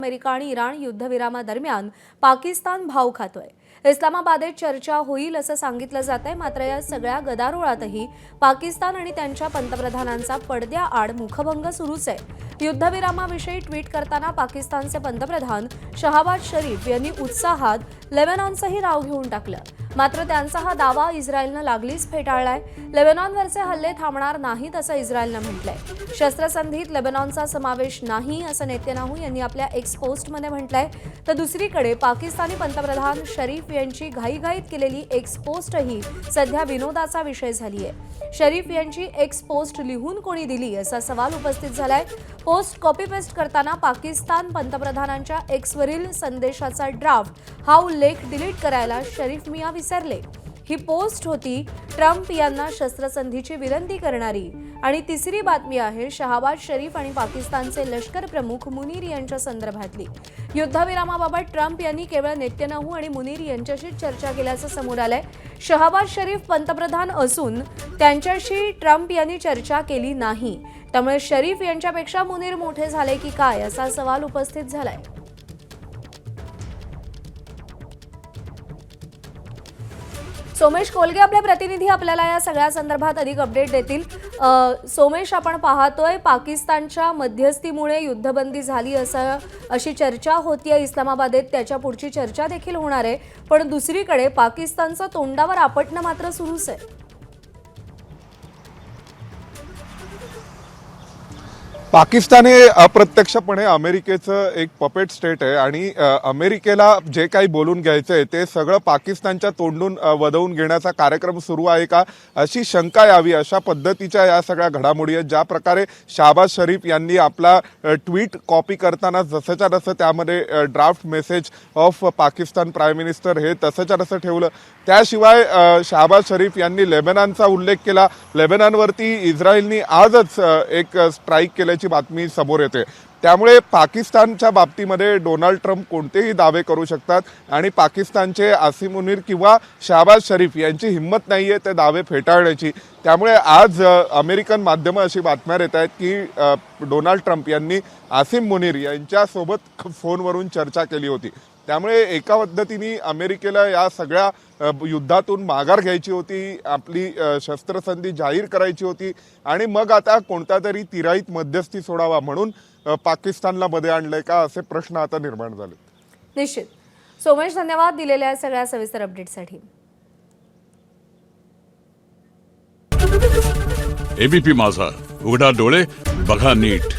America आणि Iran युद्धविरामादरम्यान Pakistan भाव खातोय। इस्लामाबादेत चर्चा होईल असं सांगितलं जातंय, मात्र या सगळ्या गदारोळातही पाकिस्तान आणि त्यांच्या पंतप्रधानांचा पडद्याआड मुखभंग सुरूच आहे। युद्धविरामाविषयी ट्विट करताना पाकिस्तानचे पंतप्रधान शहबाज शरीफ यांनी उत्साहात लेबनॉनचंही नाव घेऊन टाकलं, मात्र त्यांचा हा दावा इस्रायलनं लागलीच फेटाळलाय। लेबनॉनवरचे हल्ले थांबणार नाहीत असं इस्रायलनं म्हटलंय। शस्त्रसंधीत लेबनॉनचा समावेश नाही असं नेतन्याहू यांनी आपल्या एक्स पोस्टमध्ये म्हटलंय। तर दुसरीकडे पाकिस्तानी पंतप्रधान शरीफ यांची घाईघाईत केलेली एक्स पोस्टही सध्या विनोदाचा विषय झाली आहे। शरीफ यांची एक्स पोस्ट लिहून कोणी दिली असा सवाल उपस्थित झालाय। पोस्ट कॉपी पेस्ट करताना पाकिस्तान पंतप्रधानांच्या एक्सवरील संदेशाचा ड्राफ्ट हा उल्लेख डिलीट करायला शरीफ मिया विसरले। ही पोस्ट होती ट्रम्प यांना शस्त्रसंधीची विनंती करणारी। आणि तिसरी बातमी आहे शहबाज शरीफ आणि पाकिस्तानचे लष्कर प्रमुख मुनीर यांच्या संदर्भातली। युद्धविरामाबाबत ट्रम्प यांनी केवळ नेतन्याहू आणि मुनीर यांच्याशी चर्चा केल्याचं समोर आलंय। शहबाज शरीफ पंतप्रधान असून त्यांच्याशी ट्रम्प यांनी चर्चा केली नाही, त्यामुळे शरीफ यांच्यापेक्षा मुनीर मोठे झाले की काय असा सवाल उपस्थित झालाय। सोमेश कोलगे आपले प्रतिनिधी आपल्याला या सगळ्या संदर्भात अधिक अपडेट देतील। सोमेश, आपण पाहतोय पाकिस्तानच्या मध्यस्थीमुळे युद्धबंदी झाली अशी चर्चा होतीये इस्लामाबादेत, त्याच्या पुढची चर्चा देखील होणार आहे, पण दुसरीकडे पाकिस्तानचं तोंडावर आपटणं मात्र सुरूच आहे। पाकिस्तान हे अप्रत्यक्षपणे अमेरिकेचं एक पपेट स्टेट आहे आणि अमेरिकेला जे काही बोलून घ्यायचं आहे ते सगळं पाकिस्तानच्या तोंडून वदवून घेण्याचा कार्यक्रम सुरू आहे का अशी शंका यावी अशा पद्धतीच्या या सगळ्या घडामोडी आहेत। ज्या प्रकारे शहबाज शरीफ यांनी आपला ट्विट कॉपी करताना जसंच्या तसं त्यामध्ये draft message of Pakistan prime minister हे तसंच्या तसं ठेवलं। त्याशिवाय शहबाज शरीफ यांनी लेबनॉनचा उल्लेख केला। लेबनॉनवरती इस्रायलनी आजच एक स्ट्राईक केल्याची बातमी समोर येते। त्यामुळे पाकिस्तानच्या बाबतीमध्ये डोनाल्ड ट्रम्प कोणतेही दावे करू शकतात आणि पाकिस्तानचे आसिम मुनीर किंवा शहबाज शरीफ यांची हिंमत नाहीये ते दावे फेटाळण्याची। त्यामुळे आज अमेरिकन माध्यमं अशी बातम्या येत आहेत की डोनाल्ड ट्रम्प यांनी आसिम मुनीर यांच्यासोबत फोनवरून चर्चा केली होती। त्यामुळे एका पद्धतीने अमेरिकेला या सगळ्या युद्धातून माघार घ्यायची होती, आपली शस्त्रसंधी जाहीर करायची होती आणि मग आता कोणत्या तरी तिराईत मध्यस्थी सोडावा म्हणून पाकिस्तानला मध्ये आणलंय का असे प्रश्न आता निर्माण झाले। निश्चित। सोमेश, धन्यवाद दिलेल्या सगळ्या सविस्तर अपडेटसाठी। एबीपी माझा, उघडा डोळे बघा नीट।